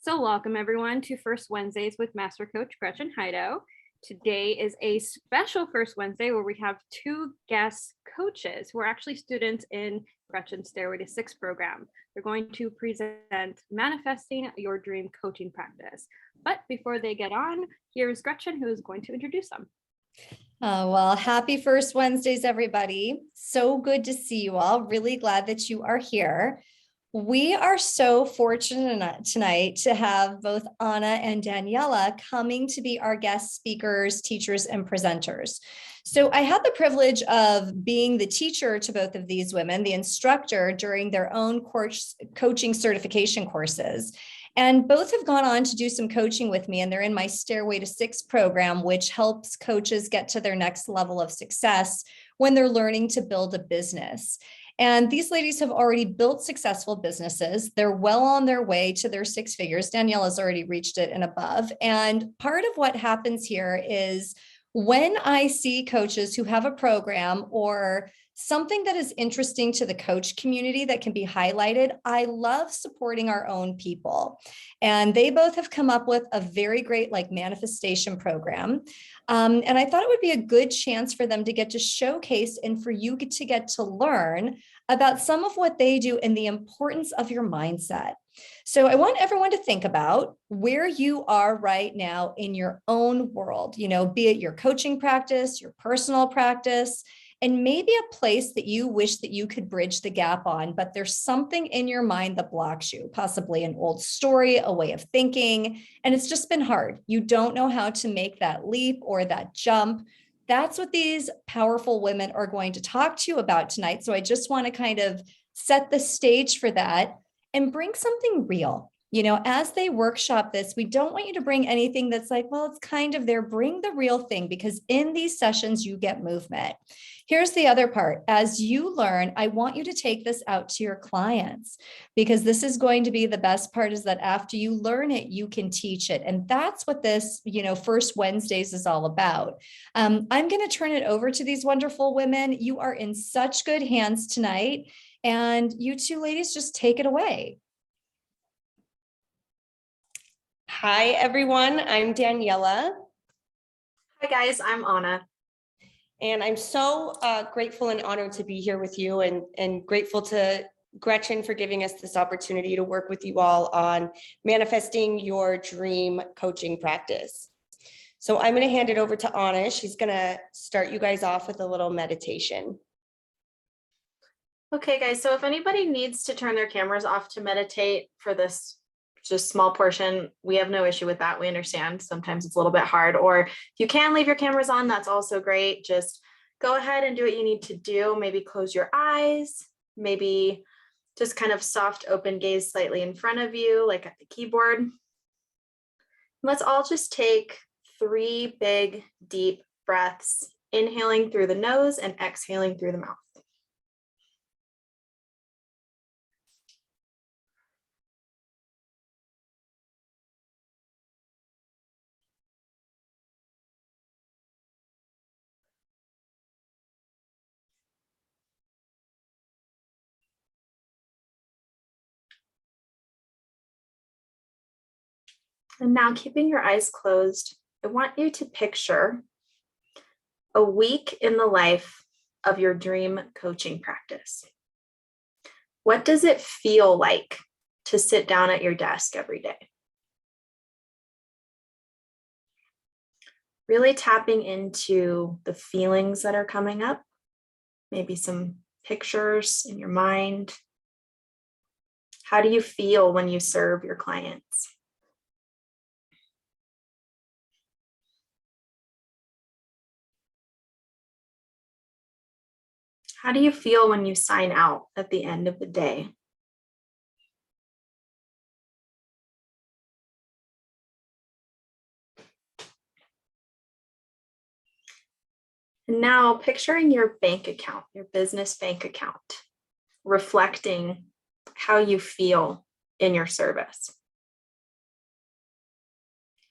So welcome everyone to First Wednesdays with Master Coach Gretchen Hydo. Today is a special First Wednesday where we have two guest coaches who are actually students in Gretchen's Stairway to Six program. They're going to present Manifesting Your Dream coaching practice. But before they get on, here's Gretchen, who is going to introduce them. Well, happy First Wednesdays, everybody. So good to see you all. Really glad that you are here. We are so fortunate tonight to have both Anna and Daniella coming to be our guest speakers, teachers, and presenters. So I had the privilege of being the teacher to both of these women, the instructor during their own coaching certification courses. And both have gone on to do some coaching with me, and they're in my Stairway to Six program, which helps coaches get to their next level of success when they're learning to build a business. And these ladies have already built successful businesses. They're well on their way to their six figures. Daniella's already reached it and above. And part of what happens here is when I see coaches who have a program or something that is interesting to the coach community that can be highlighted, I love supporting our own people. And they both have come up with a very great manifestation program. And I thought it would be a good chance for them to get to showcase and for you to get to learn about some of what they do and the importance of your mindset. So I want everyone to think about where you are right now in your own world, be it your coaching practice, your personal practice, and maybe a place that you wish that you could bridge the gap on, but there's something in your mind that blocks you, possibly an old story, a way of thinking, and it's just been hard. You don't know how to make that leap or that jump. That's what these powerful women are going to talk to you about tonight. So I just want to kind of set the stage for that and bring something real. As they workshop this, we don't want you to bring anything that's it's kind of there. Bring the real thing, because in these sessions, you get movement. Here's the other part. As you learn, I want you to take this out to your clients, because this is going to be the best part, is that after you learn it, you can teach it. And that's what this, First Wednesdays is all about. I'm going to turn it over to these wonderful women. You are in such good hands tonight. And you two ladies, just take it away. Hi, everyone. I'm Daniella. Hi, guys. I'm Anna. And I'm so grateful and honored to be here with you, and grateful to Gretchen for giving us this opportunity to work with you all on manifesting your dream coaching practice. So I'm going to hand it over to Anna. She's going to start you guys off with a little meditation. Okay, guys. So if anybody needs to turn their cameras off to meditate for this just small portion, we have no issue with that. We understand sometimes it's a little bit hard, or if you can leave your cameras on, that's also great. Just go ahead and do what you need to do. Maybe close your eyes, maybe just kind of soft open gaze slightly in front of you, like at the keyboard. Let's all just take 3 big, deep breaths, inhaling through the nose and exhaling through the mouth. And now, keeping your eyes closed, I want you to picture a week in the life of your dream coaching practice. What does it feel like to sit down at your desk every day? Really tapping into the feelings that are coming up, maybe some pictures in your mind. How do you feel when you serve your clients? How do you feel when you sign out at the end of the day? And now picturing your bank account, your business bank account, reflecting how you feel in your service.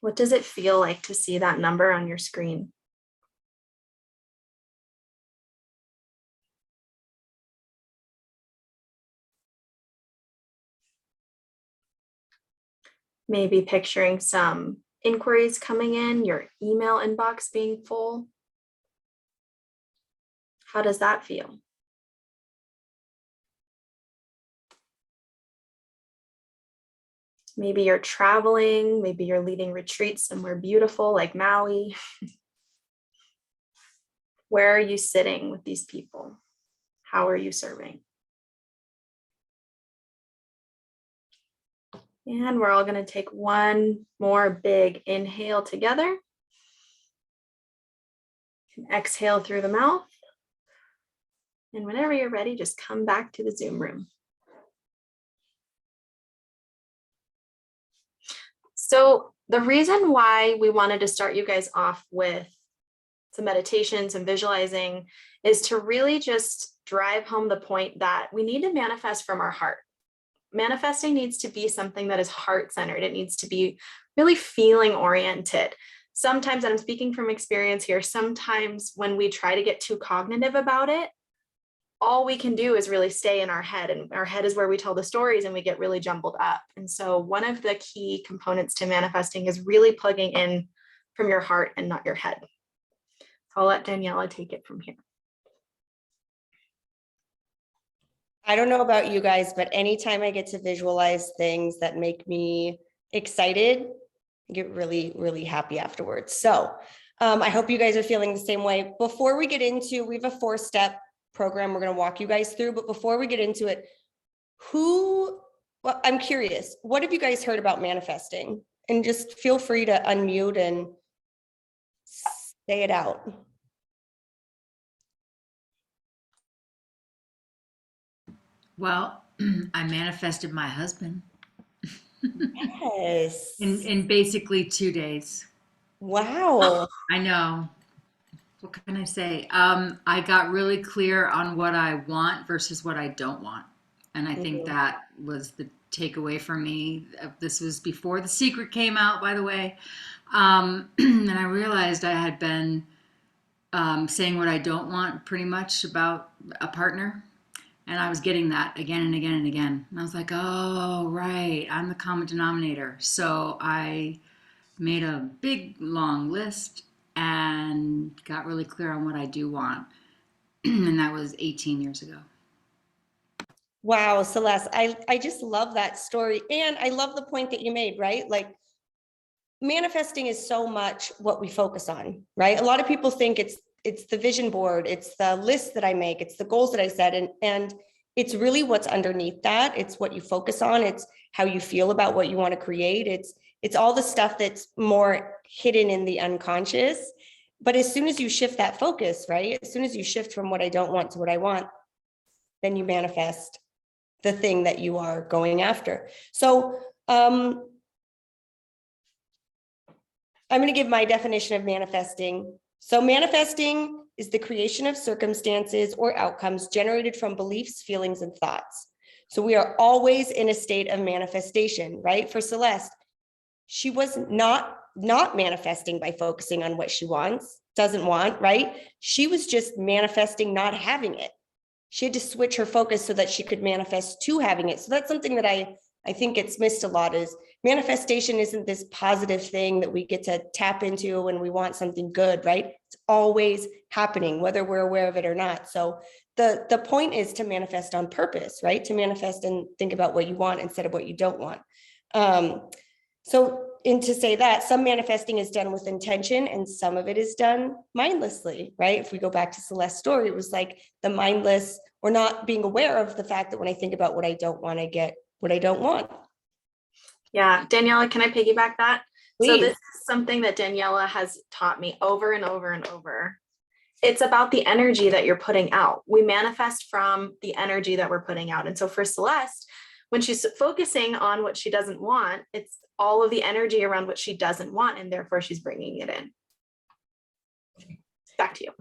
What does it feel like to see that number on your screen? Maybe picturing some inquiries coming in, your email inbox being full. How does that feel? Maybe you're traveling, maybe you're leading retreats somewhere beautiful like Maui. Where are you sitting with these people? How are you serving? And we're all going to take one more big inhale together. And exhale through the mouth. And whenever you're ready, just come back to the Zoom room. So the reason why we wanted to start you guys off with some meditations and visualizing is to really just drive home the point that we need to manifest from our heart. Manifesting needs to be something that is heart-centered. It needs to be really feeling oriented. Sometimes, and I'm speaking from experience here, sometimes when we try to get too cognitive about it, all we can do is really stay in our head, and our head is where we tell the stories and we get really jumbled up. And so one of the key components to manifesting is really plugging in from your heart and not your head. So I'll let Daniella take it from here. I don't know about you guys, but anytime I get to visualize things that make me excited, I get really, really happy afterwards. So I hope you guys are feeling the same way. Before we get into, we have a 4-step program we're going to walk you guys through, but before we get into it, well, I'm curious, what have you guys heard about manifesting? And just feel free to unmute and say it out. Well, I manifested my husband Yes. in basically 2 days. Wow. I know. What can I say? I got really clear on what I want versus what I don't want. And I think that was the takeaway for me. This was before The Secret came out, by the way. And I realized I had been saying what I don't want pretty much about a partner. And I was getting that again and again and again. And I was like, oh, right, I'm the common denominator. So I made a big, long list and got really clear on what I do want. And that was 18 years ago. Wow, Celeste, I just love that story. And I love the point that you made, right? Like, manifesting is so much what we focus on, right? A lot of people think it's the vision board, it's the list that I make, it's the goals that I set, and it's really what's underneath that. It's what you focus on, it's how you feel about what you want to create. It's all the stuff that's more hidden in the unconscious. But as soon as you shift that focus, right? As soon as you shift from what I don't want to what I want, then you manifest the thing that you are going after. So I'm going to give my definition of manifesting. So manifesting is the creation of circumstances or outcomes generated from beliefs, feelings, and thoughts. So we are always in a state of manifestation, right? For Celeste, she was not manifesting by focusing on what she doesn't want, right? She was just manifesting not having it. She had to switch her focus so that she could manifest to having it. So that's something that I think it's missed a lot, is manifestation isn't this positive thing that we get to tap into when we want something good, right? It's always happening, whether we're aware of it or not. So the point is to manifest on purpose, right? To manifest and think about what you want instead of what you don't want. And to say that some manifesting is done with intention and some of it is done mindlessly, right? If we go back to Celeste's story, it was like the mindless or not being aware of the fact that when I think about what I don't want, I get what I don't want. Yeah, Daniella, can I piggyback that? Please. So this is something that Daniella has taught me over and over and over. It's about the energy that you're putting out. We manifest from the energy that we're putting out. And so for Celeste, when she's focusing on what she doesn't want, it's all of the energy around what she doesn't want, and therefore she's bringing it in. Back to you.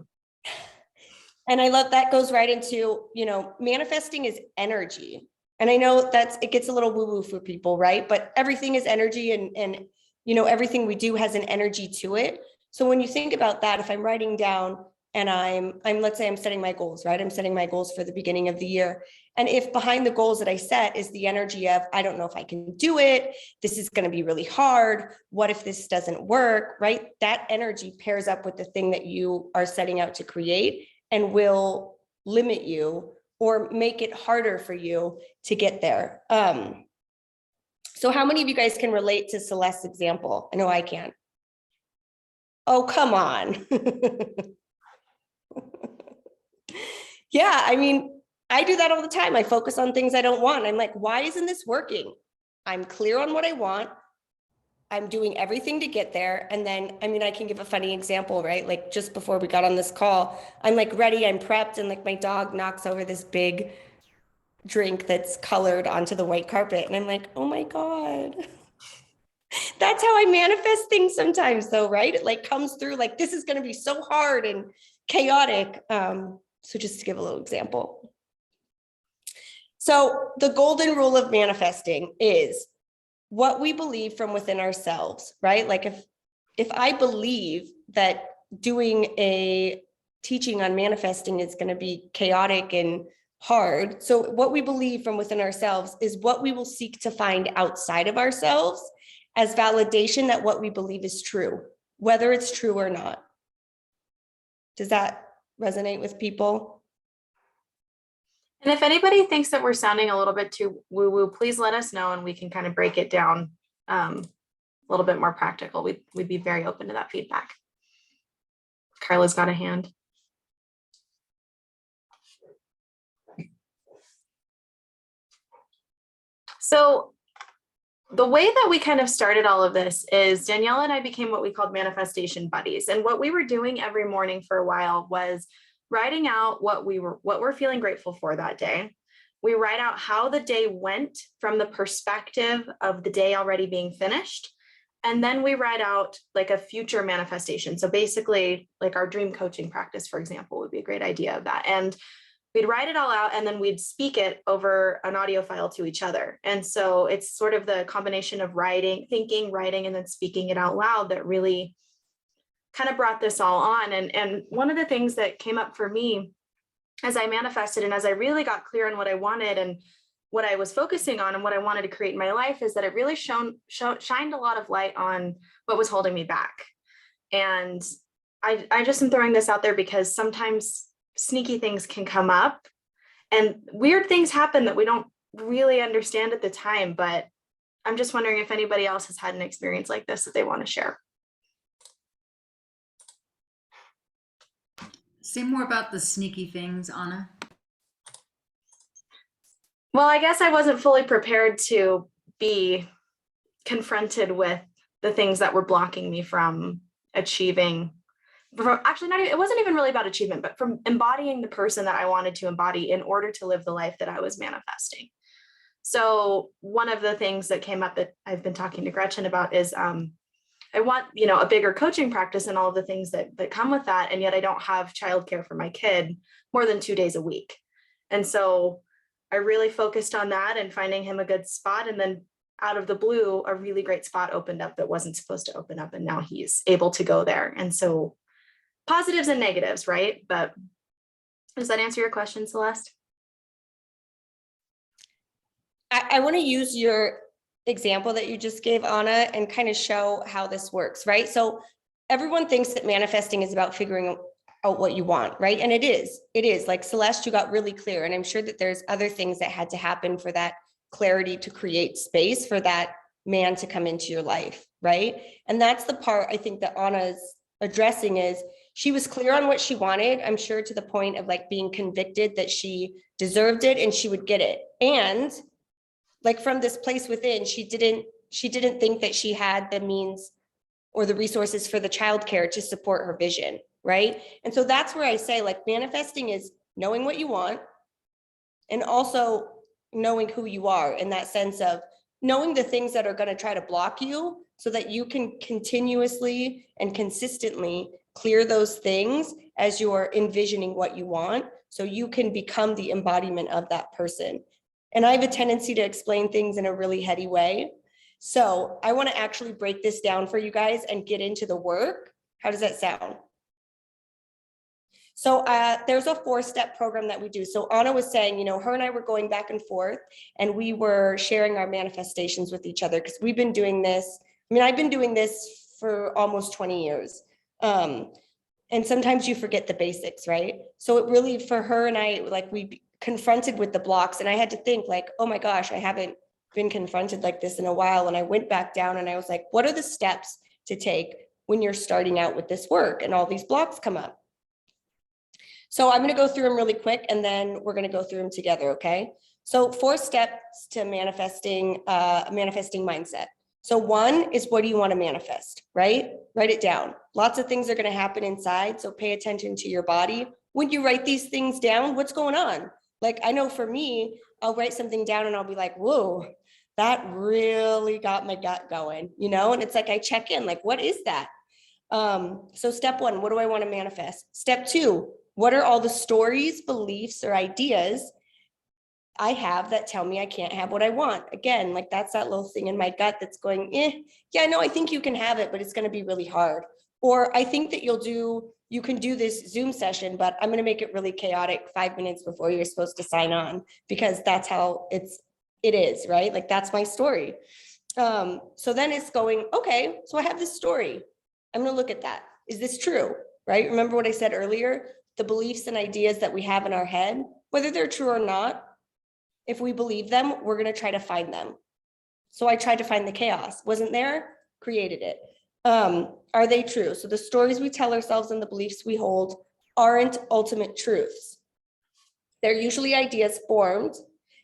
And I love that goes right into, manifesting is energy. And I know it gets a little woo-woo for people, right? But everything is energy, and everything we do has an energy to it. So when you think about that, if I'm writing down and let's say I'm setting my goals, right? I'm setting my goals for the beginning of the year. And if behind the goals that I set is the energy of, I don't know if I can do it, this is going to be really hard, what if this doesn't work, right? That energy pairs up with the thing that you are setting out to create and will limit you or make it harder for you to get there. So how many of you guys can relate to Celeste's example? I know I can. Oh, come on. Yeah, I mean, I do that all the time. I focus on things I don't want. I'm like, why isn't this working? I'm clear on what I want. I'm doing everything to get there. And then, I mean, I can give a funny example, right? Like just before we got on this call, I'm like ready, I'm prepped, and like my dog knocks over this big drink that's colored onto the white carpet. And I'm like, oh my God. That's how I manifest things sometimes though, right? It like comes through like, this is going to be so hard and chaotic. So just to give a little example. So the golden rule of manifesting is what we believe from within ourselves, right? Like if I believe that doing a teaching on manifesting is going to be chaotic and hard. So what we believe from within ourselves is what we will seek to find outside of ourselves as validation that what we believe is true, whether it's true or not. Does that resonate with people? And if anybody thinks that we're sounding a little bit too woo-woo, please let us know and we can kind of break it down a little bit more practical. We'd be very open to that feedback. Carla's got a hand. So the way that we kind of started all of this is Danielle and I became what we called manifestation buddies. And what we were doing every morning for a while was writing out what we're feeling grateful for that day. We write out how the day went from the perspective of the day already being finished. And then we write out like a future manifestation. So basically like our dream coaching practice, for example, would be a great idea of that. And we'd write it all out and then we'd speak it over an audio file to each other. And so it's sort of the combination of thinking, writing, and then speaking it out loud that really kind of brought this all on. And one of the things that came up for me as I manifested and as I really got clear on what I wanted and what I was focusing on and what I wanted to create in my life is that it really shined a lot of light on what was holding me back. And I just am throwing this out there because sometimes sneaky things can come up and weird things happen that we don't really understand at the time. But I'm just wondering if anybody else has had an experience like this that they want to share. Say more about the sneaky things, Anna. Well, I guess I wasn't fully prepared to be confronted with the things that were blocking me from achieving. Actually, it wasn't even really about achievement, but from embodying the person that I wanted to embody in order to live the life that I was manifesting. So one of the things that came up that I've been talking to Gretchen about is I want, a bigger coaching practice and all of the things that come with that. And yet I don't have childcare for my kid more than 2 days a week. And so I really focused on that and finding him a good spot. And then out of the blue, a really great spot opened up that wasn't supposed to open up. And now he's able to go there. And so positives and negatives, right? But does that answer your question, Celeste? I want to use your example that you just gave, Anna, and kind of show how this works, right? So everyone thinks that manifesting is about figuring out what you want, right? And it is like Celeste, you got really clear. And I'm sure that there's other things that had to happen for that clarity to create space for that man to come into your life, right? And that's the part I think that Anna's addressing is she was clear on what she wanted, I'm sure to the point of like being convicted that she deserved it and she would get it. And like from this place within, she didn't think that she had the means or the resources for the childcare to support her vision, right? And so that's where I say like manifesting is knowing what you want and also knowing who you are in that sense of knowing the things that are going to try to block you so that you can continuously and consistently clear those things as you're envisioning what you want so you can become the embodiment of that person. And I have a tendency to explain things in a really heady way. So I want to actually break this down for you guys and get into the work. How does that sound? So there's a 4-step program that we do. So Anna was saying, her and I were going back and forth and we were sharing our manifestations with each other because we've been doing this. I've been doing this for almost 20 years. And sometimes you forget the basics, right? So it really, for her and I, like we confronted with the blocks and I had to think like, oh my gosh, I haven't been confronted like this in a while. And I went back down and I was like, what are the steps to take when you're starting out with this work and all these blocks come up? So I'm going to go through them really quick and then we're going to go through them together. Okay. So 4 steps to manifesting mindset. So 1 is, what do you want to manifest, right? Write it down. Lots of things are going to happen inside. So pay attention to your body. When you write these things down, what's going on? Like, I know for me, I'll write something down and I'll be like, whoa, that really got my gut going, and it's like, I check in, like, what is that? So step 1, what do I want to manifest? Step 2, what are all the stories, beliefs, or ideas I have that tell me I can't have what I want? Again, like that's that little thing in my gut that's going, yeah, no, I think you can have it, but it's going to be really hard. Or I think that you can do this Zoom session, but I'm going to make it really chaotic 5 minutes before you're supposed to sign on, because that's how it is, right? Like that's my story. So then it's going, okay, so I have this story. I'm going to look at that. Is this true? Right? Remember what I said earlier? The beliefs and ideas that we have in our head, whether they're true or not, if we believe them, we're going to try to find them. So I tried to find the chaos. Wasn't there? Created it. Are they true? So the stories we tell ourselves and the beliefs we hold aren't ultimate truths. They're usually ideas formed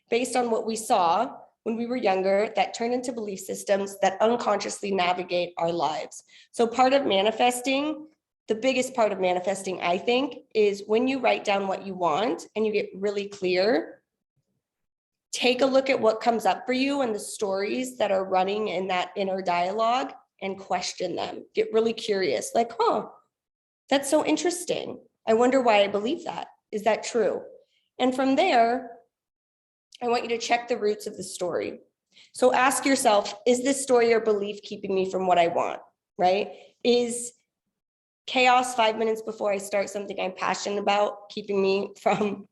based on what we saw when we were younger that turn into belief systems that unconsciously navigate our lives. So part of manifesting, the biggest part of manifesting, I think, is when you write down what you want and you get really clear, take a look at what comes up for you and the stories that are running in that inner dialogue and question them. Get really curious, like, that's so interesting. I wonder why I believe that. Is that true? And from there, I want you to check the roots of the story. So ask yourself, is this story or belief keeping me from what I want, right? Is chaos 5 minutes before I start something I'm passionate about keeping me from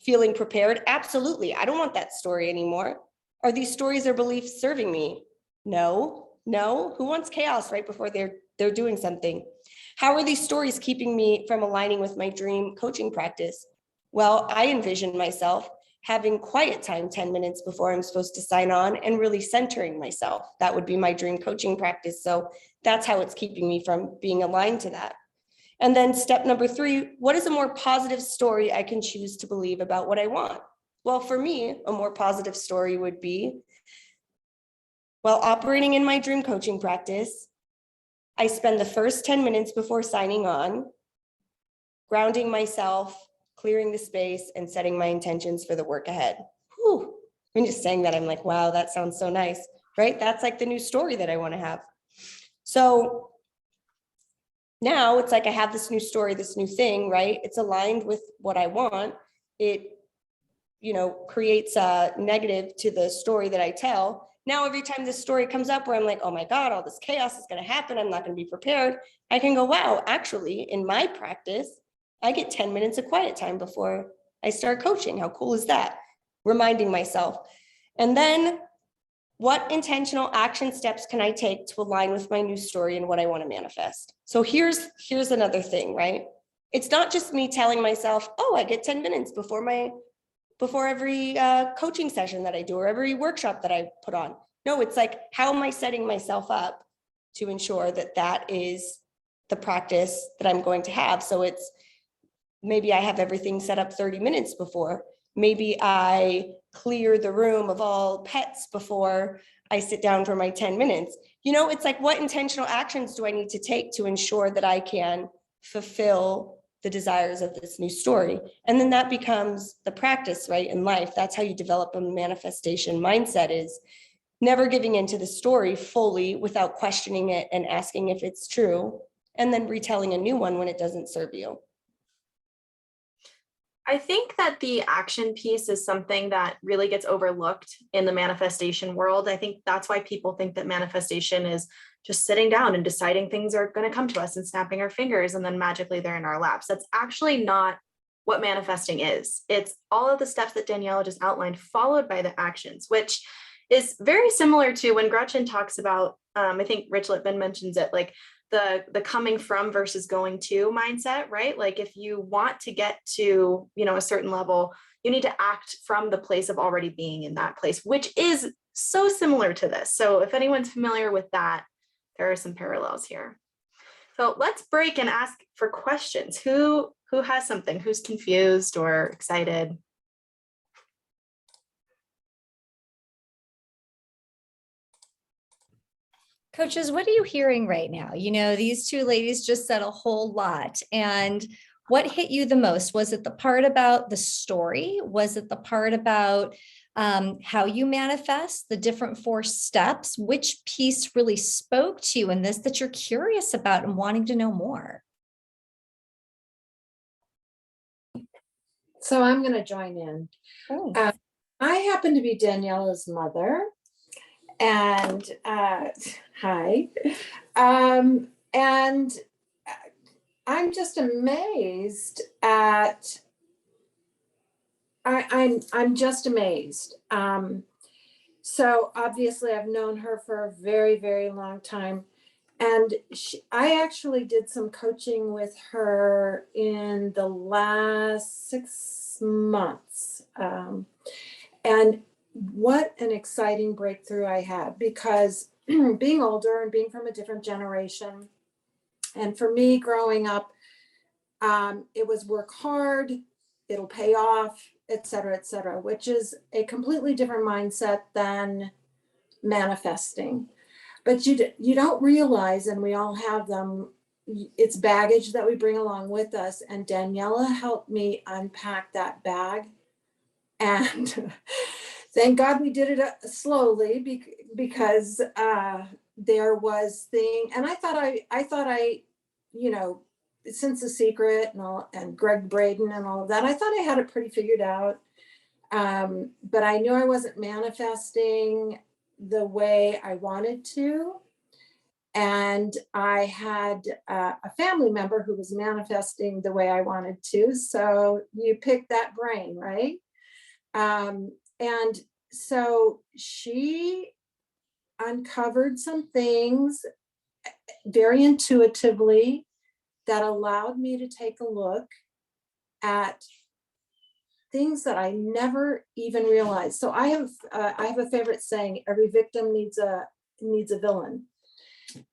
feeling prepared? Absolutely. I don't want that story anymore. Are these stories or beliefs serving me? No. Who wants chaos right before they're doing something? How are these stories keeping me from aligning with my dream coaching practice? Well, I envision myself having quiet time 10 minutes before I'm supposed to sign on and really centering myself. That would be my dream coaching practice. So that's how it's keeping me from being aligned to that. And then step number 3, what is a more positive story I can choose to believe about what I want? Well, for me, a more positive story would be, while operating in my dream coaching practice, I spend the first 10 minutes before signing on, grounding myself, clearing the space, and setting my intentions for the work ahead. Whew. I'm just saying that, I'm like, wow, that sounds so nice, right? That's like the new story that I want to have. So now it's like I have this new story, this new thing, right? It's aligned with what I want. It, creates a negative to the story that I tell. Now, every time this story comes up where I'm like, oh my God, all this chaos is going to happen, I'm not going to be prepared, I can go, wow, actually, in my practice, I get 10 minutes of quiet time before I start coaching. How cool is that? Reminding myself. And then what intentional action steps can I take to align with my new story and what I want to manifest? So here's another thing, right? It's not just me telling myself, oh, I get 10 minutes before every coaching session that I do or every workshop that I put on. No, it's like, how am I setting myself up to ensure that that is the practice that I'm going to have? So it's, maybe I have everything set up 30 minutes before. Maybe I clear the room of all pets before I sit down for my 10 minutes. It's like, what intentional actions do I need to take to ensure that I can fulfill the desires of this new story? And then that becomes the practice, right, in life. That's how you develop a manifestation mindset, is never giving into the story fully without questioning it and asking if it's true, and then retelling a new one when it doesn't serve you. I think that the action piece is something that really gets overlooked in the manifestation world. I think that's why people think that manifestation is just sitting down and deciding things are going to come to us and snapping our fingers and then magically they're in our laps. That's actually not what manifesting is. It's all of the steps that Daniella just outlined, followed by the actions, which is very similar to when Gretchen talks about, I think Rich Lippman mentions it, like the coming from versus going to mindset, right? Like if you want to get to, a certain level, you need to act from the place of already being in that place, which is so similar to this. So if anyone's familiar with that, there are some parallels here. So let's break and ask for questions. Who has something? Who's confused or excited? Coaches, what are you hearing right now? These two ladies just said a whole lot. And what hit you the most? Was it the part about the story? Was it the part about how you manifest, the different 4 steps? Which piece really spoke to you in this that you're curious about and wanting to know more? So I'm going to join in. Oh. I happen to be Daniella's mother. And hi. And I'm just amazed at, I'm just amazed. So obviously I've known her for a very, very long time. And I actually did some coaching with her in the last 6 months. And what an exciting breakthrough I had, because being older and being from a different generation, and for me growing up, it was work hard, it'll pay off, et cetera, which is a completely different mindset than manifesting. But you don't realize, and we all have them, it's baggage that we bring along with us. And Daniella helped me unpack that bag. And thank God we did it slowly, because there was and I thought I, since The Secret and Greg Braden and all of that, I thought I had it pretty figured out. But I knew I wasn't manifesting the way I wanted to. And I had a family member who was manifesting the way I wanted to. So you pick that brain, right? And so she uncovered some things very intuitively that allowed me to take a look at things that I never even realized. So I have a favorite saying: every victim needs a villain.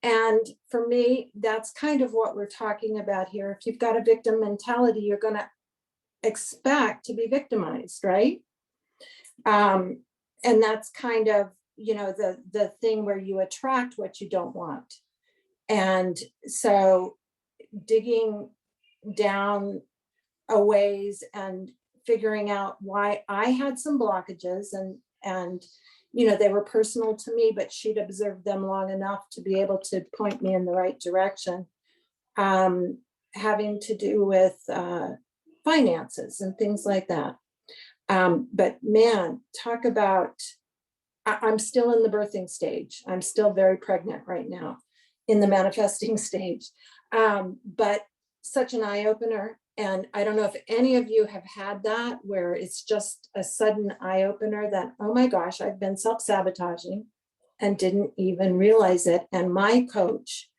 And for me, that's kind of what we're talking about here. If you've got a victim mentality, you're going to expect to be victimized, right? And that's kind of, the thing where you attract what you don't want. And so digging down a ways and figuring out why I had some blockages, and they were personal to me, but she'd observed them long enough to be able to point me in the right direction, having to do with finances and things like that. But man, talk about, I'm still in the birthing stage. I'm still very pregnant right now in the manifesting stage. But such an eye-opener. And I don't know if any of you have had that, where it's just a sudden eye-opener that, oh my gosh, I've been self-sabotaging and didn't even realize it. And my coach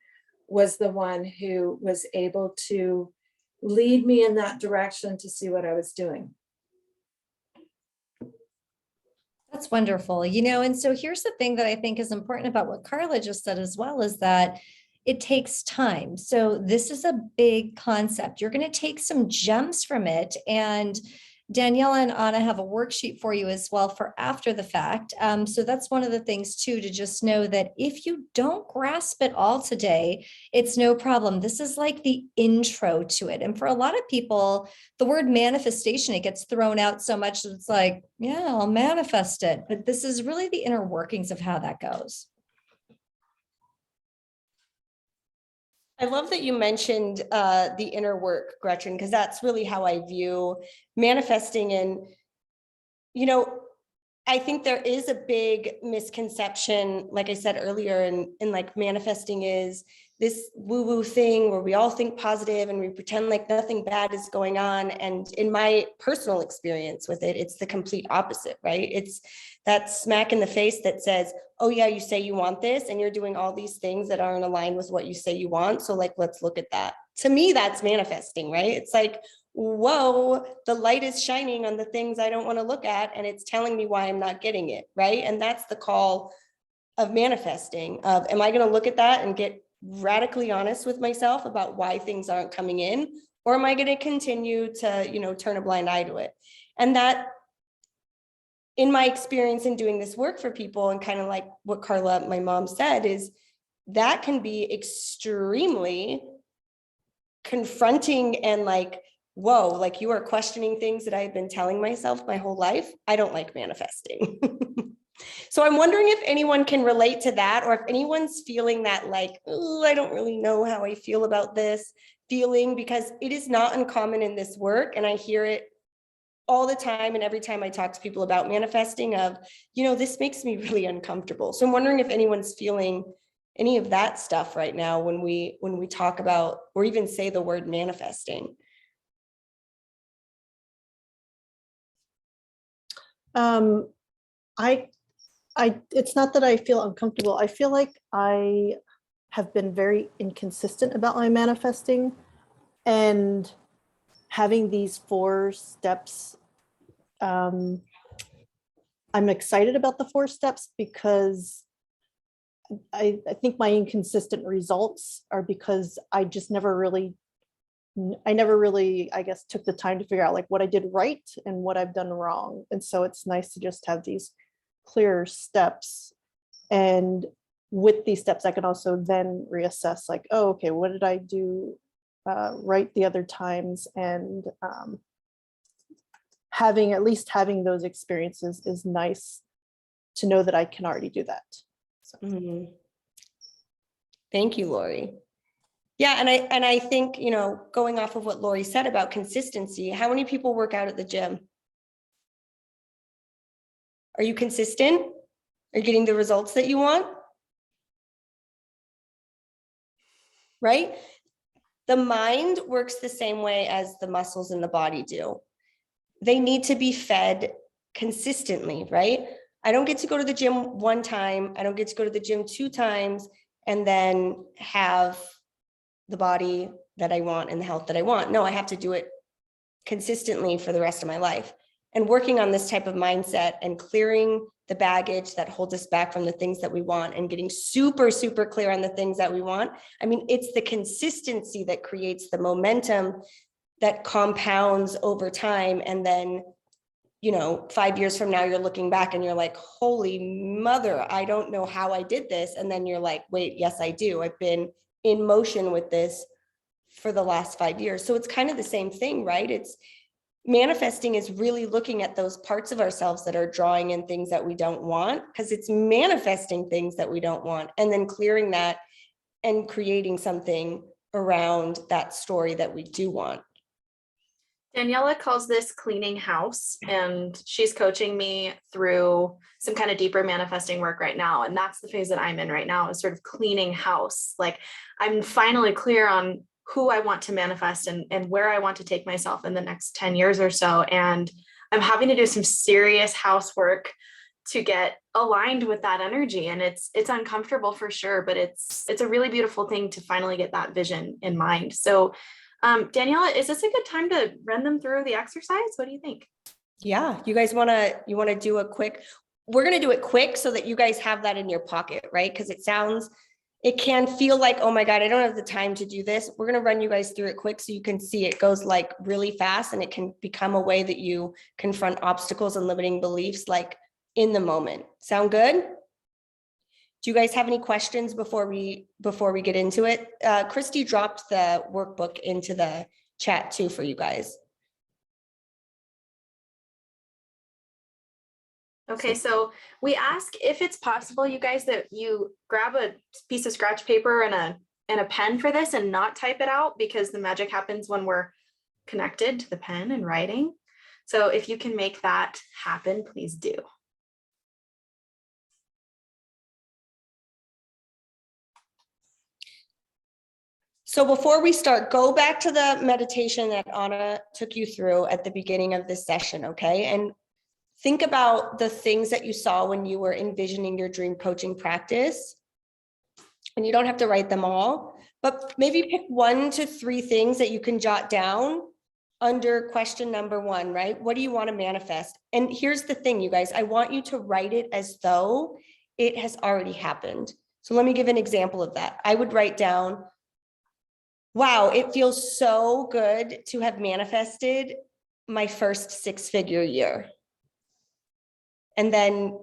was the one who was able to lead me in that direction to see what I was doing. That's wonderful. And so here's the thing that I think is important about what Carla just said as well, is that it takes time. So this is a big concept. You're going to take some gems from it. And Daniella and Anna have a worksheet for you as well for after the fact. So that's one of the things too, to just know that if you don't grasp it all today, it's no problem. This is like the intro to it. And for a lot of people, the word manifestation, it gets thrown out so much that it's like, yeah, I'll manifest it. But this is really the inner workings of how that goes. I love that you mentioned the inner work, Gretchen, because that's really how I view manifesting. And, you know, I think there is a big misconception, like I said earlier, in like manifesting is this woo-woo thing where we all think positive and we pretend like nothing bad is going on. And in my personal experience with it, it's the complete opposite, right? It's that smack in the face that says, oh yeah, you say you want this and you're doing all these things that aren't aligned with what you say you want. So like, let's look at that. To me, that's manifesting, right? It's like, whoa, the light is shining on the things I don't want to look at, and it's telling me why I'm not getting it, right? And that's the call of manifesting, of am I going to look at that and get radically honest with myself about why things aren't coming in, or am I going to continue to, you know, turn a blind eye to it? And that, in my experience in doing this work for people, and kind of like what Carla, my mom, said, is that can be extremely confronting and like, whoa, like you are questioning things that I've been telling myself my whole life. I don't like manifesting. So I'm wondering if anyone can relate to that, or if anyone's feeling that like, oh, I don't really know how I feel about this feeling, because it is not uncommon in this work. And I hear it all the time. And every time I talk to people about manifesting of, you know, this makes me really uncomfortable. So I'm wondering if anyone's feeling any of that stuff right now when we talk about, or even say the word manifesting. It's not that I feel uncomfortable. I feel like I have been very inconsistent about my manifesting, and having these 4 steps. I'm excited about the 4 steps because I think my inconsistent results are because I just never really, I guess, took the time to figure out like what I did right and what I've done wrong. And so it's nice to just have these clear steps. And with these steps, I can also then reassess like, oh, okay, what did I do right the other times? And at least having those experiences is nice to know that I can already do that. So. Thank you, Lori. Yeah, and I think, you know, going off of what Lori said about consistency, how many people work out at the gym? Are you consistent? Are you getting the results that you want? Right? The mind works the same way as the muscles in the body do. They need to be fed consistently, right? I don't get to go to the gym 1 time. I don't get to go to the gym 2 times and then have the body that I want and the health that I want. No, I have to do it consistently for the rest of my life. And working on this type of mindset and clearing the baggage that holds us back from the things that we want and getting super, super clear on the things that we want. I mean, it's the consistency that creates the momentum that compounds over time. And then, you know, 5 years from now, you're looking back and you're like, holy mother, I don't know how I did this. And then you're like, wait, yes, I do. I've been in motion with this for the last 5 years. So it's kind of the same thing, right? It's manifesting is really looking at those parts of ourselves that are drawing in things that we don't want, because it's manifesting things that we don't want, and then clearing that and creating something around that story that we do want. Daniella calls this cleaning house, and she's coaching me through some kind of deeper manifesting work right now. And that's the phase that I'm in right now, is sort of cleaning house. Like I'm finally clear on who I want to manifest and where I want to take myself in the next 10 years or so. And I'm having to do some serious housework to get aligned with that energy. And it's uncomfortable for sure, but it's a really beautiful thing to finally get that vision in mind. So Daniella, is this a good time to run them through the exercise? What do you think? Yeah, you guys want to do a quick, we're going to do it quick so that you guys have that in your pocket, right? Because it can feel like, oh my God, I don't have the time to do this. We're going to run you guys through it quick so you can see it goes like really fast, and it can become a way that you confront obstacles and limiting beliefs like in the moment. Sound good? Do you guys have any questions before we get into it? Christy dropped the workbook into the chat too for you guys. Okay, so we ask if it's possible, you guys, that you grab a piece of scratch paper and and a pen for this and not type it out, because the magic happens when we're connected to the pen and writing. So if you can make that happen, please do. So before we start, go back to the meditation that Anna took you through at the beginning of this session, okay? And think about the things that you saw when you were envisioning your dream coaching practice. And you don't have to write them all, but maybe pick 1 to 3 things that you can jot down under question number 1, right? What do you want to manifest? And here's the thing, you guys, I want you to write it as though it has already happened. So let me give an example of that. I would write down, wow, it feels so good to have manifested my first 6-figure year. And then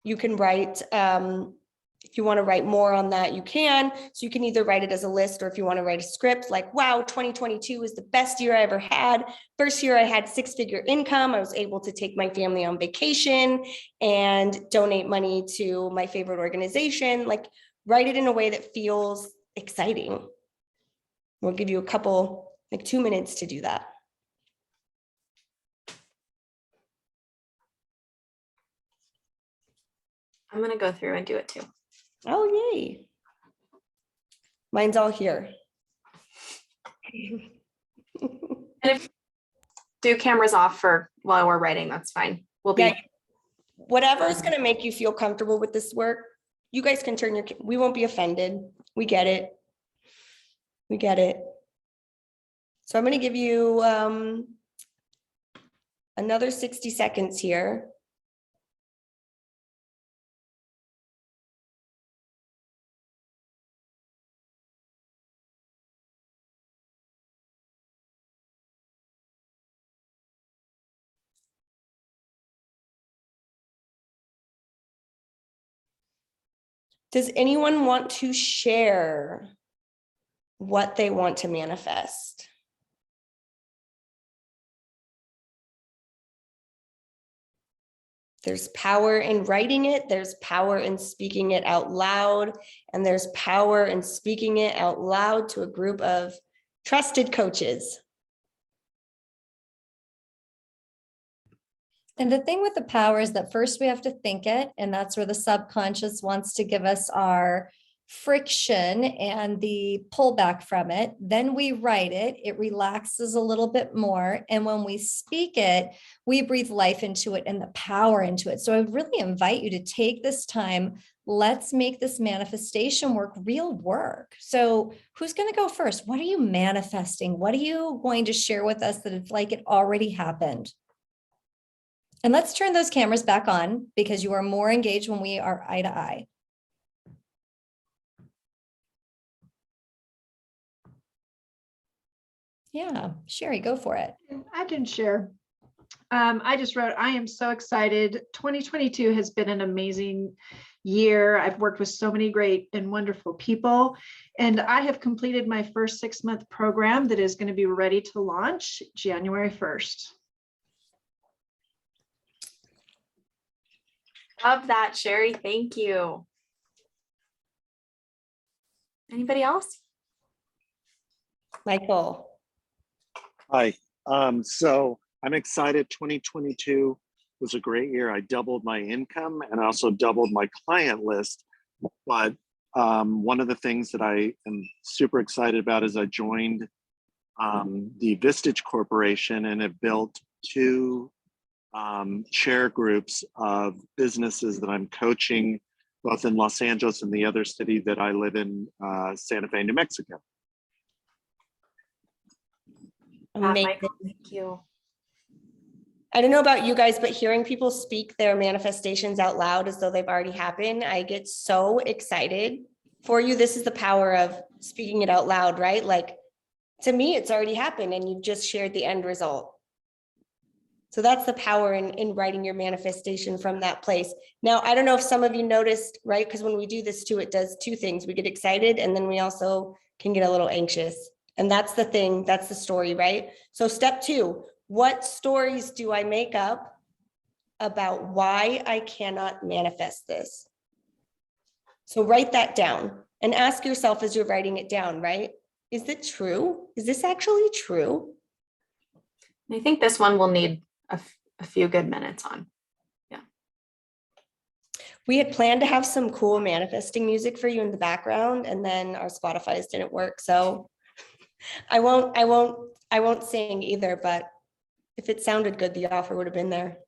you can write, if you want to write more on that, you can. So you can either write it as a list, or if you want to write a script like, wow, 2022 was the best year I ever had. First year I had 6-figure income. I was able to take my family on vacation and donate money to my favorite organization. Like, write it in a way that feels exciting. We'll give you a couple, like 2 minutes to do that. I'm going to go through and do it too. Oh, yay. Mine's all here. And if do cameras off for while we're writing, that's fine. We'll be. Yeah, whatever is going to make you feel comfortable with this work, you guys can turn your, we won't be offended. We get it. We get it. So I'm going to give you another 60 seconds here. Does anyone want to share what they want to manifest? There's power in writing it, there's power in speaking it out loud, and there's power in speaking it out loud to a group of trusted coaches. And the thing with the power is that first we have to think it, and that's where the subconscious wants to give us our friction and the pullback from it. Then we write it, it relaxes a little bit more. And when we speak it, we breathe life into it and the power into it. So I would really invite you to take this time. Let's make this manifestation work real work. So who's going to go first? What are you manifesting? What are you going to share with us that it's like it already happened? And let's turn those cameras back on, because you are more engaged when we are eye to eye. Yeah, Sherry, go for it. I can share. I just wrote, I am so excited. 2022 has been an amazing year. I've worked with so many great and wonderful people, and I have completed my first 6-month program that is going to be ready to launch January 1st. Love that, Sherry. Thank you. Anybody else? Michael. Hi. So I'm excited. 2022 was a great year. I doubled my income and I also doubled my client list. But one of the things that I am super excited about is I joined the Vistage Corporation and have built 2 share groups of businesses that I'm coaching, both in Los Angeles and the other city that I live in, Santa Fe, New Mexico. Michael, thank you. I don't know about you guys, but hearing people speak their manifestations out loud as though they've already happened, I get so excited for you. This is the power of speaking it out loud, right? Like, to me, it's already happened and you've just shared the end result. So that's the power in writing your manifestation from that place. Now, I don't know if some of you noticed, right? Because when we do this too, it does 2 things. We get excited and then we also can get a little anxious. And that's the thing, that's the story, right? So step 2, what stories do I make up about why I cannot manifest this? So write that down. And ask yourself as you're writing it down, right? Is it true? Is this actually true? I think this one will need a few good minutes on. We had planned to have some cool manifesting music for you in the background, and then our Spotify's didn't work. So I won't sing either, but if it sounded good, the offer would have been there.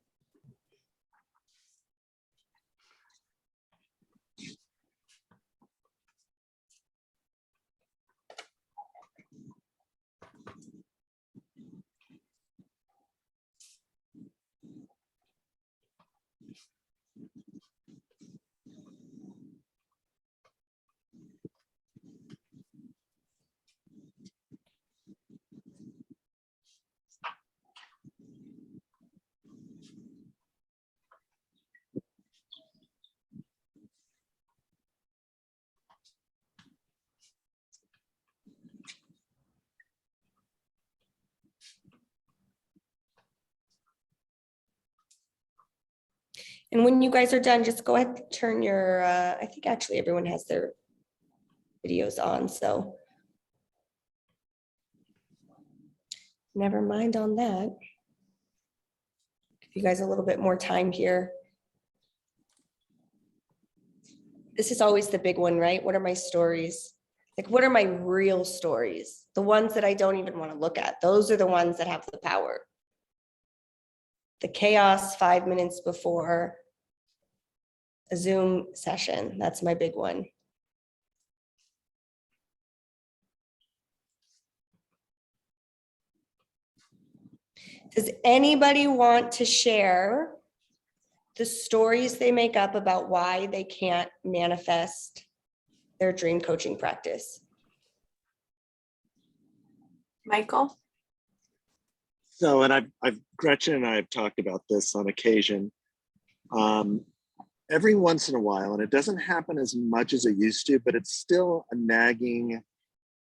And when you guys are done, just go ahead and turn your, I think actually everyone has their videos on, so. Never mind on that. Give you guys a little bit more time here. This is always the big one, right? What are my stories? Like, what are my real stories? The ones that I don't even want to look at. Those are the ones that have the power. The chaos 5 minutes before a Zoom session. That's my big one. Does anybody want to share the stories they make up about why they can't manifest their dream coaching practice? Michael? So, and I've Gretchen and I have talked about this on occasion. Every once in a while, and it doesn't happen as much as it used to, but it's still a nagging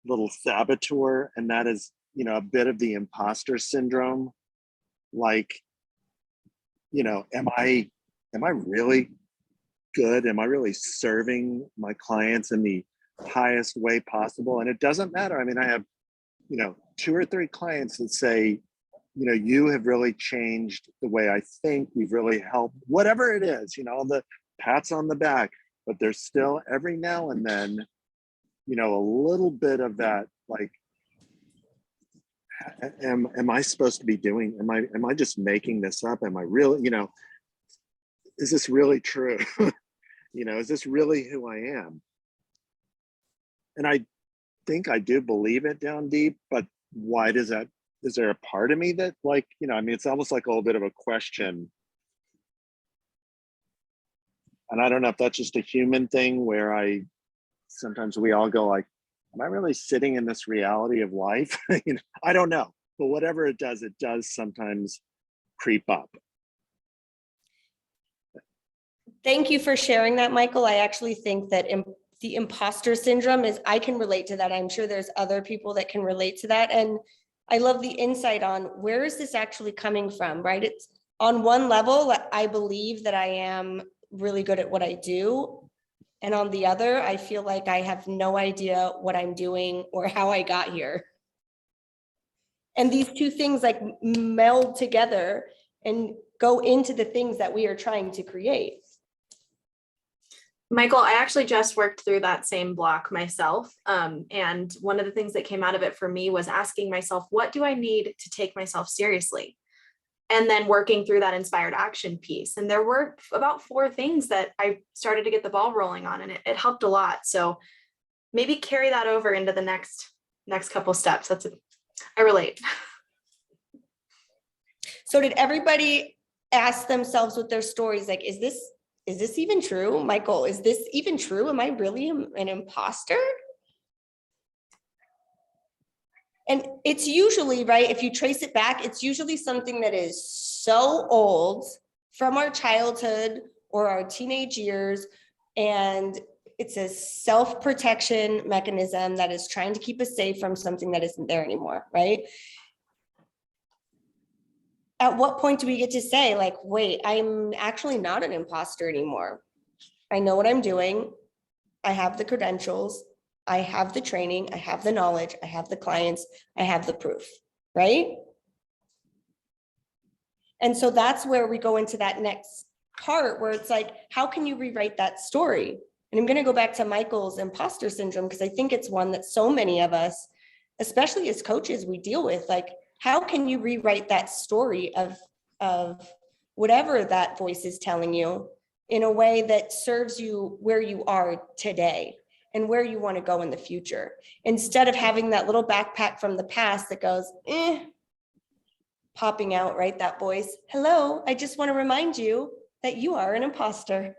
little saboteur, and that is, you know, a bit of the imposter syndrome. Like, you know, am I really good? Am I really serving my clients in the highest way possible? And it doesn't matter. I mean, I have, you know, 2 or 3 clients that say, you know, you have really changed the way I think. You've really helped, whatever it is, you know, the pats on the back, but there's still every now and then, you know, a little bit of that, like, am I supposed to be doing, am I just making this up? Am I really, you know, is this really true? You know, is this really who I am? And I think I do believe it down deep, but why does that, is there a part of me that, like, you know, I mean, it's almost like a little bit of a question. And I don't know if that's just a human thing where sometimes we all go like, am I really sitting in this reality of life? You know, I don't know, but whatever it does sometimes creep up. Thank you for sharing that, Michael. I actually think that the imposter syndrome is, I can relate to that. I'm sure there's other people that can relate to that. And I love the insight on where is this actually coming from, right? It's on one level, I believe that I am really good at what I do. And on the other, I feel like I have no idea what I'm doing or how I got here. And these two things like meld together and go into the things that we are trying to create. Michael, I actually just worked through that same block myself. And one of the things that came out of it for me was asking myself, what do I need to take myself seriously? And then working through that inspired action piece. And there were about 4 things that I started to get the ball rolling on, and it helped a lot. So maybe carry that over into the next couple steps. I relate. So did everybody ask themselves with their stories, like, is this even true? Michael, is this even true? Am I really an imposter? And it's usually, right, if you trace it back, it's usually something that is so old from our childhood or our teenage years. And it's a self-protection mechanism that is trying to keep us safe from something that isn't there anymore, right? At what point do we get to say, like, wait, I'm actually not an imposter anymore. I know what I'm doing. I have the credentials, I have the training, I have the knowledge, I have the clients, I have the proof, right? And so that's where we go into that next part where it's like, how can you rewrite that story? And I'm going to go back to Michael's imposter syndrome, because I think it's one that so many of us, especially as coaches, we deal with. Like, how can you rewrite that story of whatever that voice is telling you in a way that serves you where you are today and where you want to go in the future, instead of having that little backpack from the past that goes, popping out, right? That voice, hello, I just want to remind you that you are an imposter.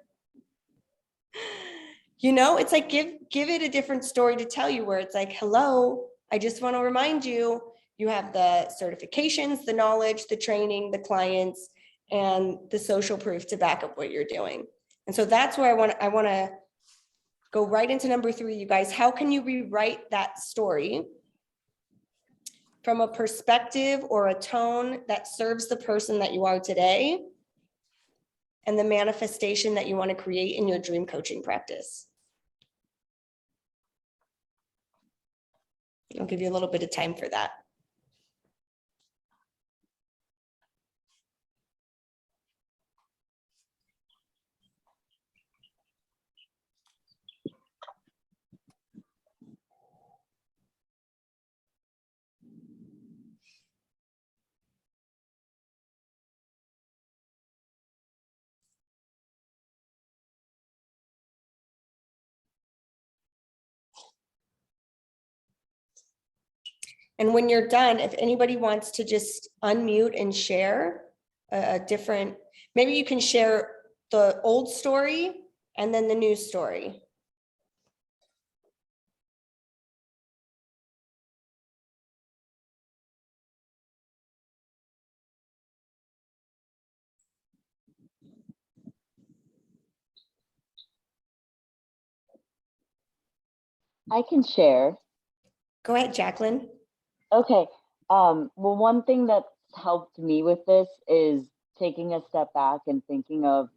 You know, it's like, give it a different story to tell you, where it's like, hello, I just want to remind you, you have the certifications, the knowledge, the training, the clients, and the social proof to back up what you're doing. And so that's where I want to go right into number 3, you guys. How can you rewrite that story from a perspective or a tone that serves the person that you are today and the manifestation that you want to create in your dream coaching practice? I'll give you a little bit of time for that. And when you're done, if anybody wants to just unmute and share a different, maybe you can share the old story and then the new story. I can share. Go ahead, Jacqueline. Okay. Well, one thing that's helped me with this is taking a step back and thinking of,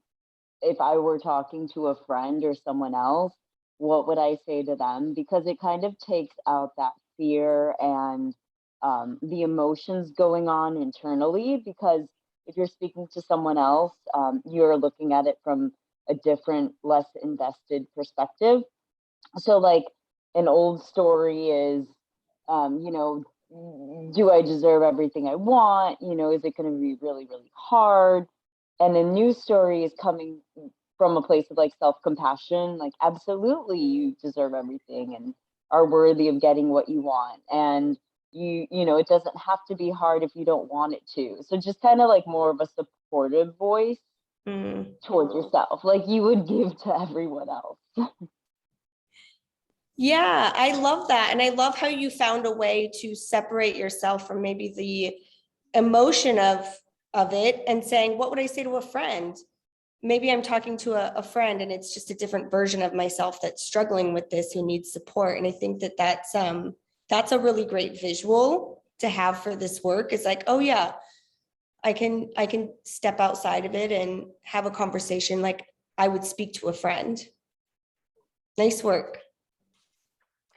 if I were talking to a friend or someone else, what would I say to them? Because it kind of takes out that fear and the emotions going on internally. Because if you're speaking to someone else, you're looking at it from a different, less invested perspective. So like an old story is, you know, do I deserve everything I want? You know, is it going to be really, really hard? And a new story is coming from a place of like self-compassion, like absolutely you deserve everything and are worthy of getting what you want. And you know, it doesn't have to be hard if you don't want it to. So just kind of like more of a supportive voice towards yourself, like you would give to everyone else. Yeah, I love that. And I love how you found a way to separate yourself from maybe the emotion of it and saying, what would I say to a friend? Maybe I'm talking to a friend and it's just a different version of myself that's struggling with this, who needs support. And I think that that's a really great visual to have for this work. It's like, oh yeah, I can step outside of it and have a conversation like I would speak to a friend. Nice work.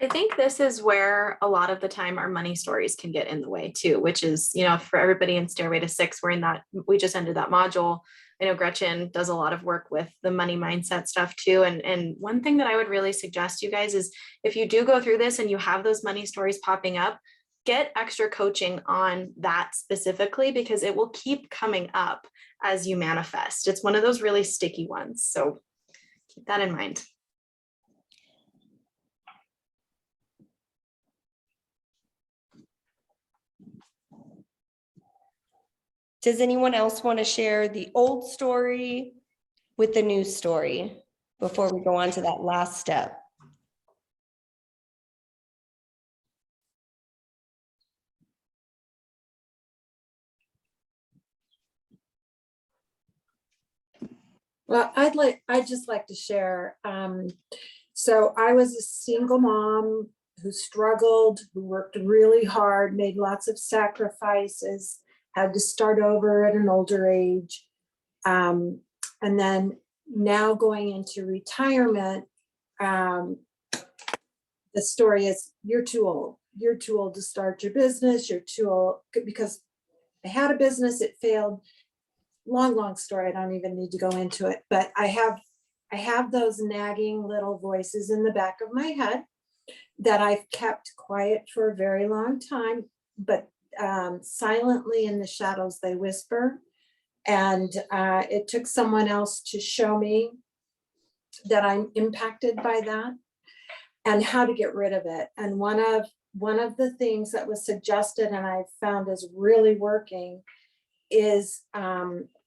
I think this is where a lot of the time our money stories can get in the way too, which is, you know, for everybody in Stairway to Six, we're in that, we just ended that module. I know Gretchen does a lot of work with the money mindset stuff too. And one thing that I would really suggest you guys is, if you do go through this and you have those money stories popping up, get extra coaching on that specifically, because it will keep coming up as you manifest. It's one of those really sticky ones. So keep that in mind. Does anyone else want to share the old story with the new story before we go on to that last step? Well, I'd just like to share. So I was a single mom who struggled, who worked really hard, made lots of sacrifices, had to start over at an older age. And then now going into retirement, the story is you're too old. You're too old to start your business. You're too old because I had a business, it failed. Long story. I don't even need to go into it, but I have those nagging little voices in the back of my head that I've kept quiet for a very long time, but silently in the shadows they whisper. And it took someone else to show me that I'm impacted by that and how to get rid of it. And one of the things that was suggested and I found is really working is,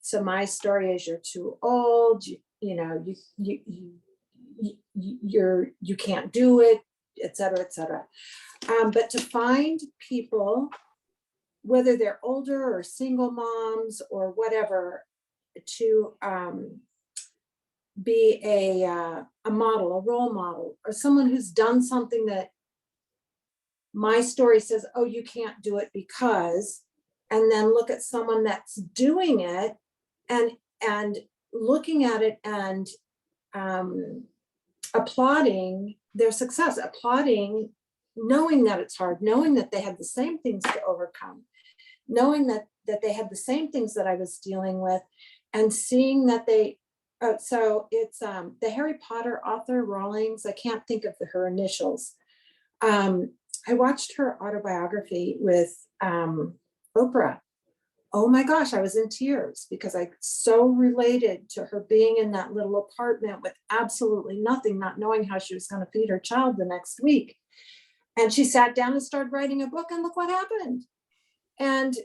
so my story is you're too old, you can't do it, et cetera, et cetera. But to find people, whether they're older or single moms or whatever, to be a model, a role model, or someone who's done something that my story says, oh, you can't do it because, and then look at someone that's doing it and looking at it and applauding their success, applauding, knowing that it's hard, knowing that they had the same things to overcome, knowing that they had the same things that I was dealing with, and seeing that they, so it's the Harry Potter author Rawlings, I can't think of her initials. I watched her autobiography with Oprah. Oh my gosh, I was in tears because I so related to her being in that little apartment with absolutely nothing, not knowing how she was going to feed her child the next week. And she sat down and started writing a book, and look what happened. And,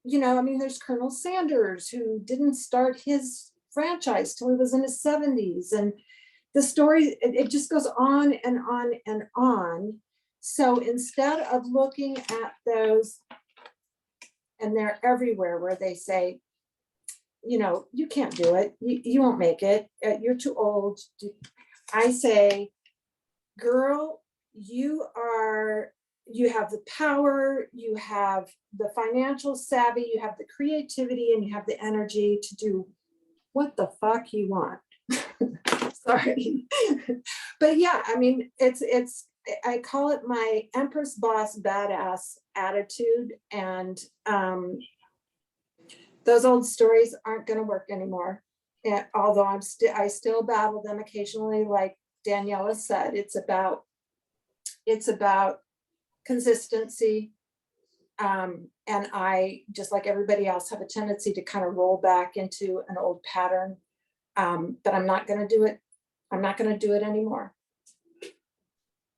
I mean, there's Colonel Sanders, who didn't start his franchise till he was in his 70s. And the story, it just goes on and on and on. So instead of looking at those, and they're everywhere, where they say, you can't do it, you won't make it, you're too old. I say, girl, you have the power, you have the financial savvy, you have the creativity, and you have the energy to do what the fuck you want. Sorry. But yeah, I mean, I call it my Empress Boss Badass attitude. And those old stories aren't going to work anymore. And although I still battle them occasionally, like Daniella said, it's about consistency. And I, just like everybody else, have a tendency to kind of roll back into an old pattern. But I'm not going to do it. I'm not going to do it anymore.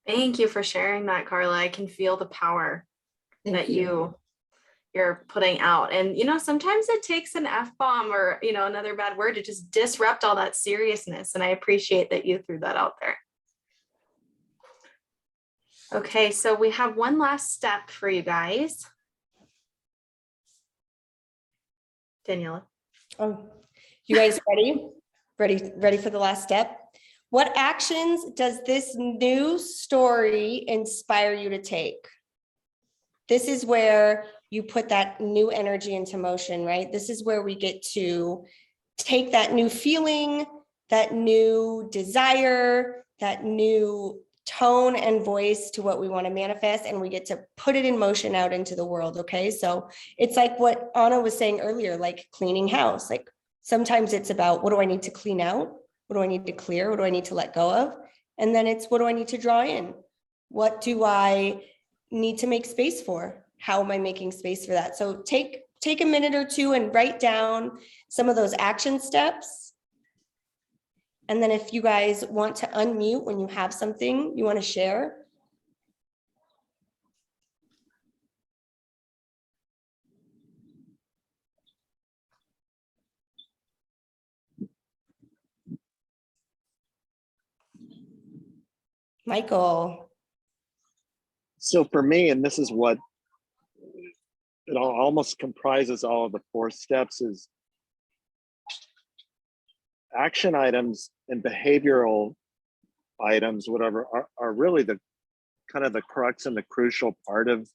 Thank you for sharing that, Carla. I can feel the power that you're putting out. And, sometimes it takes an F-bomb or, another bad word to just disrupt all that seriousness. And I appreciate that you threw that out there. Okay, so we have one last step for you guys. Daniella. Oh, you guys ready? Ready for the last step? What actions does this new story inspire you to take? This is where you put that new energy into motion, right? This is where we get to take that new feeling, that new desire, that new tone and voice to what we want to manifest, and we get to put it in motion out into the world. Okay, so it's like what Anna was saying earlier, like cleaning house. Like sometimes it's about, what do I need to clean out? What do I need to clear? What do I need to let go of? And then it's, what do I need to draw in? What do I need to make space for? How am I making space for that? So take a minute or two and write down some of those action steps. And then if you guys want to unmute when you have something you want to share. Michael. So for me, and this is what it almost comprises all of the 4 steps, is action items and behavioral items, whatever, are really the kind of the crux and the crucial part of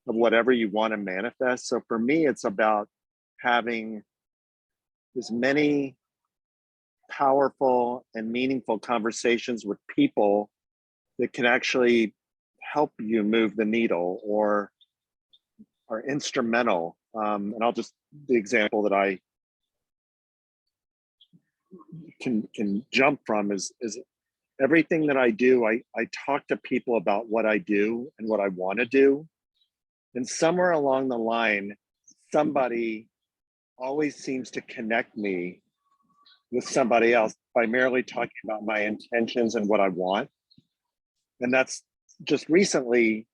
whatever you want to manifest. So for me, it's about having as many powerful and meaningful conversations with people that can actually help you move the needle or are instrumental. And I'll just, the example that I can jump from is everything that I do, I talk to people about what I do and what I want to do. And somewhere along the line, somebody always seems to connect me with somebody else by merely talking about my intentions and what I want. And that's just recently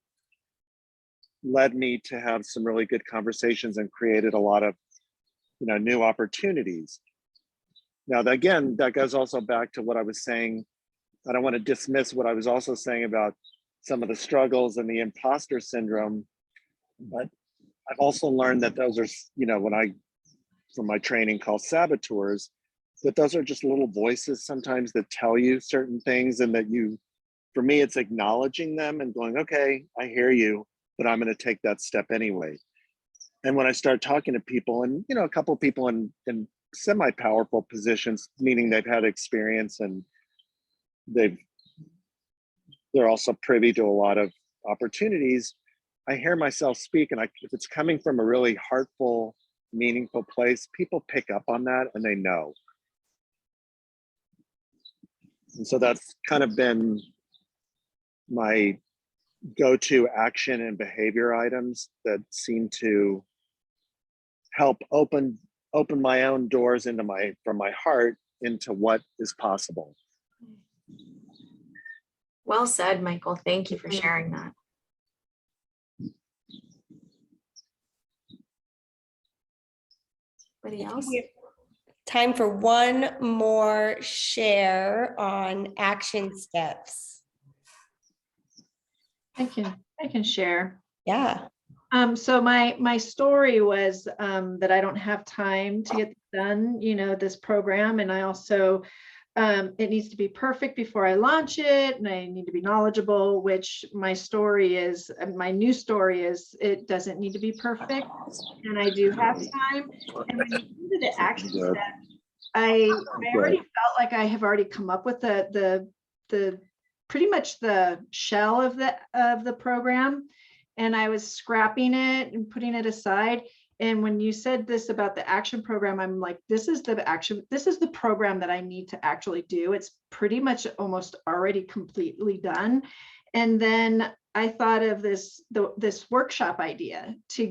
led me to have some really good conversations and created a lot of, new opportunities. Now, again, that goes also back to what I was saying. I don't want to dismiss what I was also saying about some of the struggles and the imposter syndrome, but I've also learned that those are, from my training called saboteurs, that those are just little voices sometimes that tell you certain things, and that for me, it's acknowledging them and going, okay, I hear you, but I'm going to take that step anyway. And when I start talking to people, and, a couple of people in semi-powerful positions, meaning they've had experience and they're also privy to a lot of opportunities, I hear myself speak, and if it's coming from a really heartful, meaningful place, people pick up on that and they know. And so that's kind of been my go-to action and behavior items that seem to help open my own doors from my heart into what is possible. Well said, Michael. Thank you for sharing that. Anybody else? Time for one more share on action steps. I can share. Yeah. So my story was that I don't have time to get done, this program. And I also, it needs to be perfect before I launch it. And I need to be knowledgeable, which my new story is, it doesn't need to be perfect. And I do have time. And when you do the action steps, I already felt like I have already come up with the pretty much the shell of the program. And I was scrapping it and putting it aside. And when you said this about the action program, I'm like, this is the program that I need to actually do. It's pretty much almost already completely done. And then I thought of this workshop idea to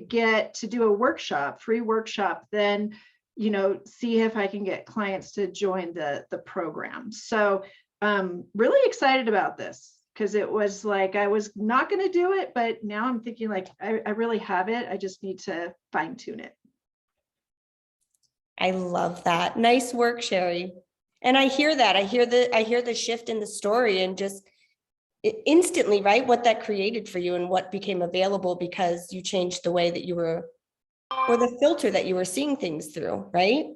do a workshop, free workshop, then, see if I can get clients to join the program. So really excited about this, because it was like, I was not going to do it, but now I'm thinking like, I really have it. I just need to fine tune it. I love that. Nice work, Sherry. And I hear that. I hear the shift in the story, and just instantly, right, what that created for you and what became available because you changed the way that you were, or the filter that you were seeing things through, right?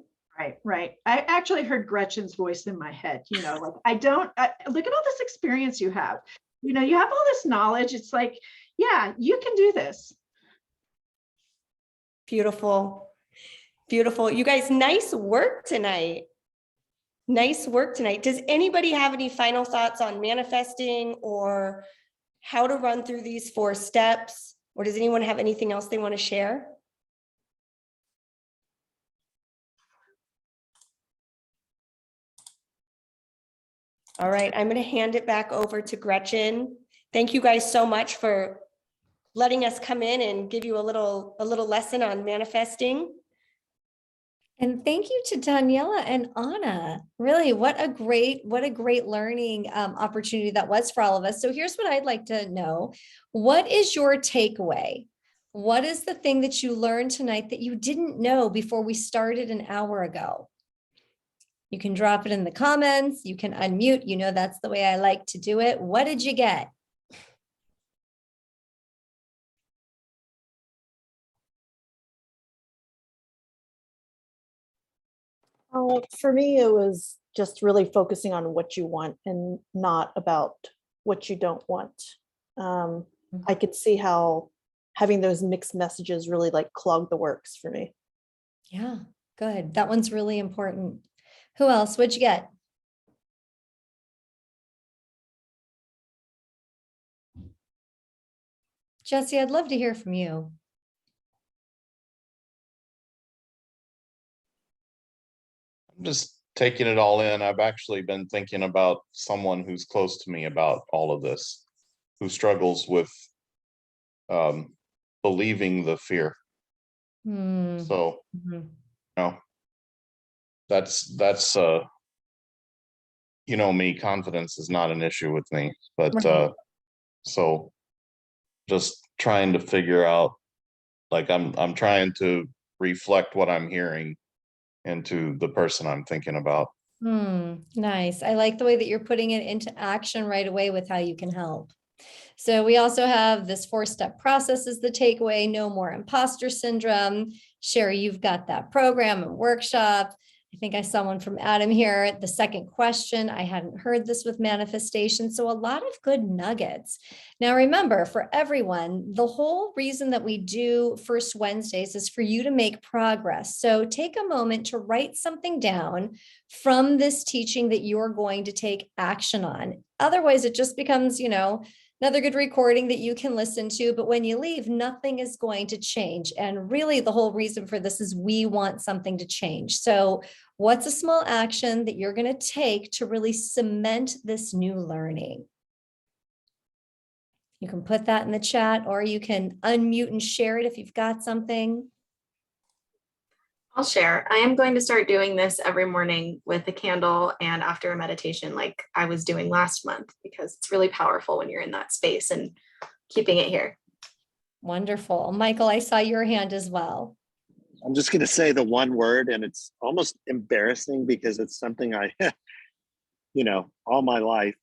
Right. I actually heard Gretchen's voice in my head, like, look at all this experience you have, you have all this knowledge. It's like, yeah, you can do this. Beautiful. Beautiful. You guys, nice work tonight. Nice work tonight. Does anybody have any final thoughts on manifesting or how to run through these 4 steps? Or does anyone have anything else they want to share? All right, I'm going to hand it back over to Gretchen. Thank you guys so much for letting us come in and give you a little lesson on manifesting. And thank you to Daniella and Anna. Really, what a great learning opportunity that was for all of us. So here's what I'd like to know. What is your takeaway? What is the thing that you learned tonight that you didn't know before we started an hour ago? You can drop it in the comments. You can unmute. That's the way I like to do it. What did you get? For me, it was just really focusing on what you want and not about what you don't want. I could see how having those mixed messages really like clogged the works for me. Yeah, good. That one's really important. Who else? What'd you get? Jesse, I'd love to hear from you. I'm just taking it all in. I've actually been thinking about someone who's close to me about all of this, who struggles with believing the fear. Hmm. So, Mhm. you know, that's you know me, confidence is not an issue with me, but Right. so just trying to figure out, like I'm trying to reflect what I'm hearing into the person I'm thinking about. Nice. I like the way that you're putting it into action right away with how you can help. So we also have this 4-step process is the takeaway, no more imposter syndrome. Sherry, you've got that program and workshop. I think I saw one from Adam here. The second question, I hadn't heard this with manifestation. So a lot of good nuggets. Now, remember, for everyone, the whole reason that we do First Wednesdays is for you to make progress. So take a moment to write something down from this teaching that you're going to take action on. Otherwise, it just becomes, another good recording that you can listen to, but when you leave, nothing is going to change. And really the whole reason for this is we want something to change. So what's a small action that you're going to take to really cement this new learning? You can put that in the chat, or you can unmute and share it if you've got something. I'll share. I am going to start doing this every morning with a candle and after a meditation like I was doing last month, because it's really powerful when you're in that space and keeping it here. Wonderful. Michael, I saw your hand as well. I'm just going to say the one word, and it's almost embarrassing because it's something I, all my life,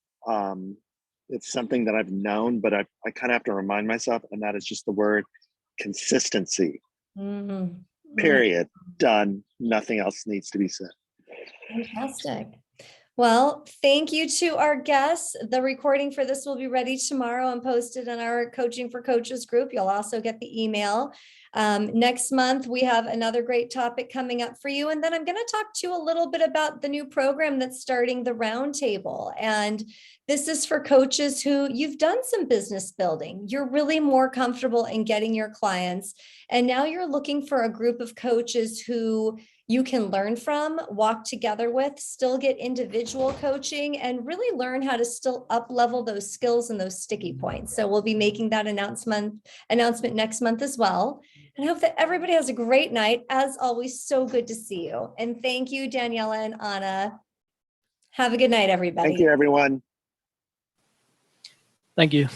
it's something that I've known, but I kind of have to remind myself, and that is just the word consistency. Mm-hmm. Period. Done. Nothing else needs to be said. Fantastic. Well, thank you to our guests. The recording for this will be ready tomorrow and posted in our Coaching for Coaches group. You'll also get the email. Next month, we have another great topic coming up for you. And then I'm going to talk to you a little bit about the new program that's starting, the Roundtable. And this is for coaches who you've done some business building. You're really more comfortable in getting your clients. And now you're looking for a group of coaches who you can learn from, walk together with, still get individual coaching, and really learn how to still up level those skills and those sticky points. So we'll be making that announcement next month as well. And I hope that everybody has a great night. As always, so good to see you. And thank you, Daniella and Anna. Have a good night, everybody. Thank you, everyone. Thank you.